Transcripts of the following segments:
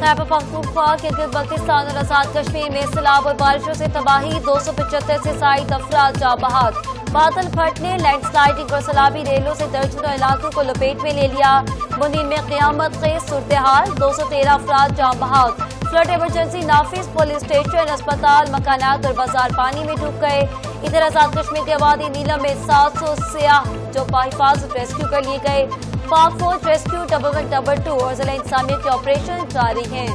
खैबर पख्तूनख्वा गिलगित बल्तिस्तान और आजाद कश्मीर में सैलाब और बारिशों से तबाही, 275 से जायद अफराद जाँ बहक। बादल फटने, लैंडस्लाइडिंग और सैलाबी रेलों से दर्जनों इलाकों को लपेट में ले लिया। मुनीर में क़यामत खेज सूरत हाल, 213 अफराद जाँ बहक। फ्लड इमरजेंसी नाफिज, पुलिस स्टेशन, अस्पताल, मकानात और बाजार पानी में डूब गए। इधर आजाद कश्मीर के वादी नीलम में 700 सियाह जो बाहिफाजत रेस्क्यू कर लिए गए। पाक फौज रेस्क्यू 1122 और जिला इंतजामिया के ऑपरेशन जारी हैं।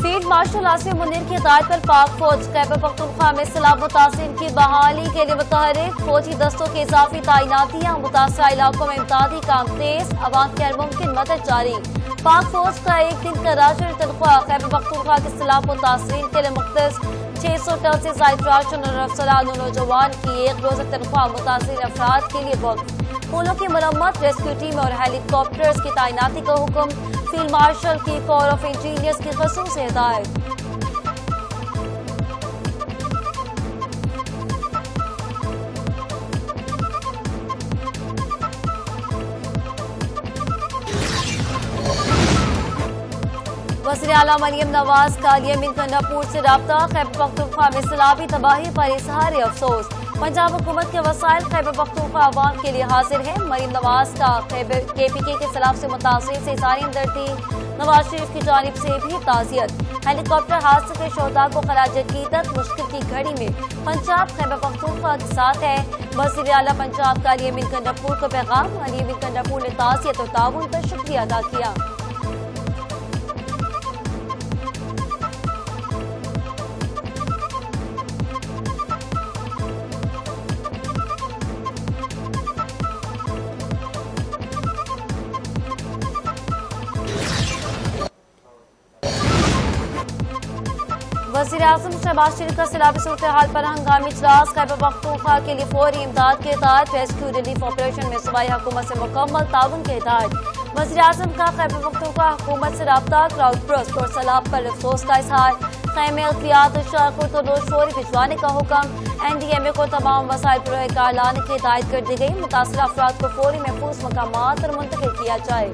फील्ड मार्शल आसिफ मुनीर की हिदायत पर पाक फौज खैबर पख्तूनख्वा में सैलाब मुतासिरीन की बहाली के लिए मुतहरिक। फौजी दस्तों की इजाफी तैनातियां, मुतासरा इलाकों में इमदादी काम तेज, अवाम की हर मुमकिन मदद जारी। पाक फौज का एक दिन का राशन तनख्वाह खैबर पख्तूनख्वा के सैलाब मुतासिरीन के लिए मुख्तस। 600 टन से जायद राशन और अफसरान नौजवान की एक रोजा तनख्वाह मुतासिर अफराद के लिए वक्त। पुलों की मरम्मत, रेस्क्यू टीम और हेलीकॉप्टर्स की तैनाती का हुक्म। फील्ड मार्शल की कोर ऑफ इंजीनियर्स की खसूसी हिदायत। वज़ीर आला मरियम नवाज का यमन गंडापुर से राब्ता। खैबर पख्तूनख्वा में सैलाबी तबाही पर इजहार अफसोस। पंजाब हुकूमत के वसाइल खैबर पख्तूनख्वा अवाम के लिए हाजिर है। मरियम नवाज का KPK के सैलाब से मुतासिर से इज़हार हमदर्दी। नवाज शरीफ की जानिब से भी ताज़ियत। हेलीकॉप्टर हादसे के शोहदा को खराज अकीदत। मुश्किल की घड़ी में पंजाब खैबर पख्तूनख्वा के साथ है। वज़ीर आला पंजाब का यमन गंडापुर को पैगाम। यमन गंडापुर ने ताज़ियत और ताउन पर शुक्रिया अदा किया। वज़ीर आज़म शहबाज शरीफ का सैलाबी सूरत हाल पर हंगामी इजलास। खैबर पख्तूनख्वा के लिए फौरी इमदाद के हिदायत। रेस्क्यू रिलीफ ऑपरेशन में सूबाई हुकूमत से मुकम्मल ताउन की हिदायत। वज़ीर आज़म का खैबर पख्तूनख्वा हुकूमत से राब्ता। क्राउड ब्रस्ट और सैलाब पर अफसोस का इजहार। खैमे अल्फियात और शाकुर तो रोज फौरी भिजवाने का हुक्म। NDMA को तमाम वसाइल पुरकार लाने की हिदायत कर दी गई। मुतासरा अफराद को फौरी महफूज मकामात पर मुंतकिल किया जाए।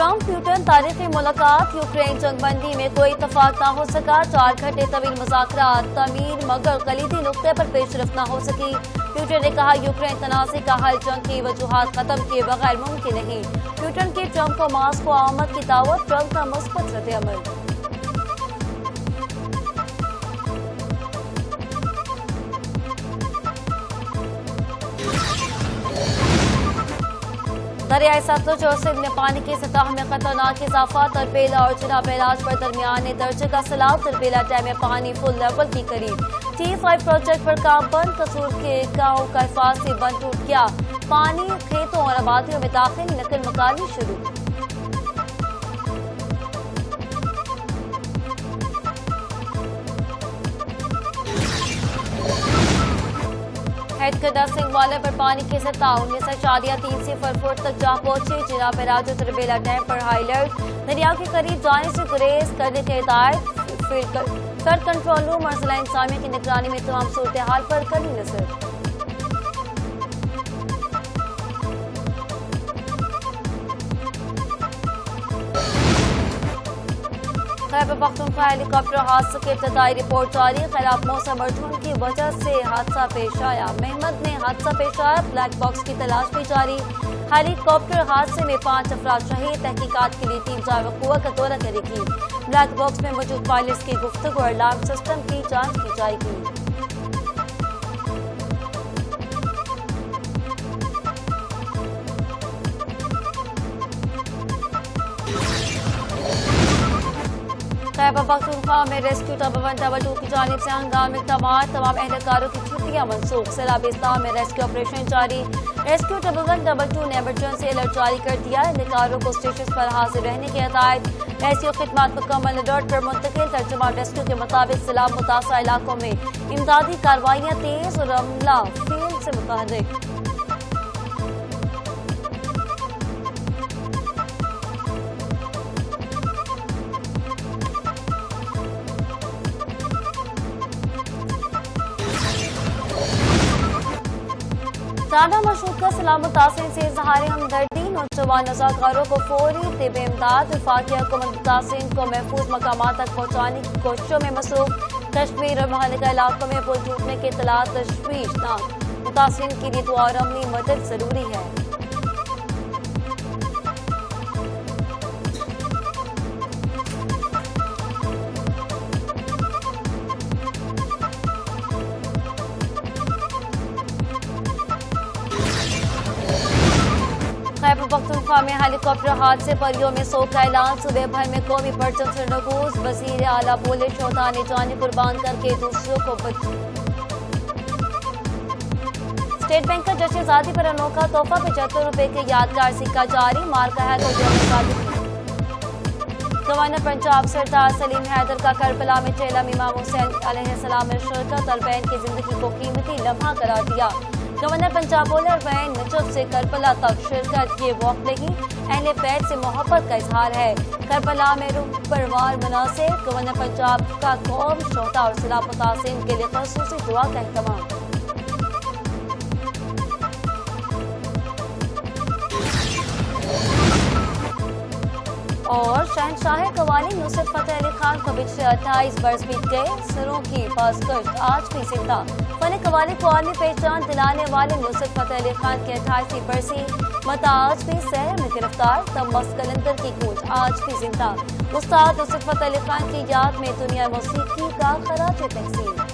ट्रंप प्यूटन तारीखी मुलाकात। यूक्रेन जंगबंदी में कोई इतफाक न हो सका। 4 घंटे तवील मुज़ाकरात तमीर मगर कलीदी नुक्ते पर पेशरफ न हो सकी। प्यूटन ने कहा यूक्रेन तनाज़े का हल जंग की वजूहात खत्म किए बगैर मुमकिन नहीं। प्यूटन की ट्रंप को मास्को आमद की दावत। ट्रंप का मुस्बत रद्द-ए-अमल। दरियाई सतलुज और सिंध में पानी की सतह में खतरनाक इजाफा। तरबेला और जिना बैराज पर दरमियाने दर्जे का सैलाब। तरबेला डैम में पानी फुल लेवल की करीब। T5 प्रोजेक्ट पर काम बंद। कसूर के गांव का हिफाजती बंद टूट गया। पानी खेतों और आबादियों में दाखिल। नकल मकानी शुरू। हेडगदा सिंह वाले पर पानी की सतह 19.30 फुट तक जा पहुंची। जिना बैराज और तरबेला डैम पर हाई अलर्ट। दरिया के करीब जाने से गुरेज करने की हिदायत। फ्लड कंट्रोल रूम और जिला इंतजामिया की निगरानी में तमाम सूरत हाल पर कड़ी नजर। खैबर पख्तूनख्वा हेलीकॉप्टर हादसे की इब्तदाई रिपोर्ट जारी। खराब मौसम और धुंध की वजह से हादसा पेश आया। महमद ने हादसा पेश आया। ब्लैक बॉक्स की तलाश भी जारी। हेलीकॉप्टर हादसे में 5 अफराद शहीद। तहकीकात के लिए टीम जाए वक़ुआ का दौरा करेगी। ब्लैक बॉक्स में मौजूद पायलट्स की गुफ्तगू और अलार्म सिस्टम की जांच की जाएगी। खैबर पख्तूनख्वा में रेस्क्यू 1122 की जानिब से हंगामी इक़दामात। तमाम एहलकारों की छुट्टियां मनसूख। सैलाब इस्लाम में रेस्क्यू ऑपरेशन जारी। रेस्क्यू 112 ने इमरजेंसी अलर्ट जारी कर दिया। एहलकारों को स्टेशन पर हाजिर रहने की हिदायत। रेस्क्यू खिदमत मुकम्मल अलर्ट पर मुंतकिल। तर्जुमा रेस्क्यू के मुताबिक जिला मुतासरा इलाकों में इमदादी कार्रवाइयाँ तेज और अमला फील्ड से मुतहर्रिक। ताना मशहूका सलामत तासीर से इजहार हमदर्दी। नौजवान रज़ाकारों को फौरी तिब इमदाद। वफाकी हुकूमत मुतासिरीन को महफूज मकामात तक पहुँचाने की कोशिशों में मसरूफ। कश्मीर और मुहल्लिका इलाकों में पुल टूटने की इत्तला तशवीशनाक। मुतासिरीन के लिए दुआ और अमली मदद जरूरी है। खैबर पख्तूनख्वा में हेलीकॉप्टर हादसे परियों में शोक का ऐलान। सूबे भर में कौमी परचम सरनगूज। वजीर आला बोले शोहदा ने जाने कुर्बान करके दूसरों को स्टेट बैंक का जश्न आजादी पर अनोखा तोहफा। 75 रुपए के यादगार सिक्का जारी। मार्का है तो गवर्नर पंजाब सरदार सलीम हैदर का करबला में चेला इमाम हुसैन अलैहिस्सलाम में शिरकत। और बहन की जिंदगी को कीमती लम्हा करार दिया। गवर्नर पंजाब बोले और बहन नजफ से करबला तक शिरकत। ये वॉक नहीं अहले बैत से मोहब्बत का इजहार है। करबला में रूह परवार मनासिर। गवर्नर पंजाब का कौम शोहदा और जिला मुतासिरीन के लिए खसूसी दुआ का एहतमाम। और शहंशाह कवाली नुसरत फतेह अली खान को पिछले 28 बरस बीत गए। सरों की पासकश आज भी जिंदा। फन कवाली को आलमी पहचान दिलाने वाले नुसरत फतेह अली खान की 28वीं बरसी मता आज भी शहर में गिरफ्तार। तब कलंदर की गूंज आज भी जिंदा। उस्ताद नुसरत फतेह अली खान की याद में दुनिया मौसीकी का खराज तहसीन।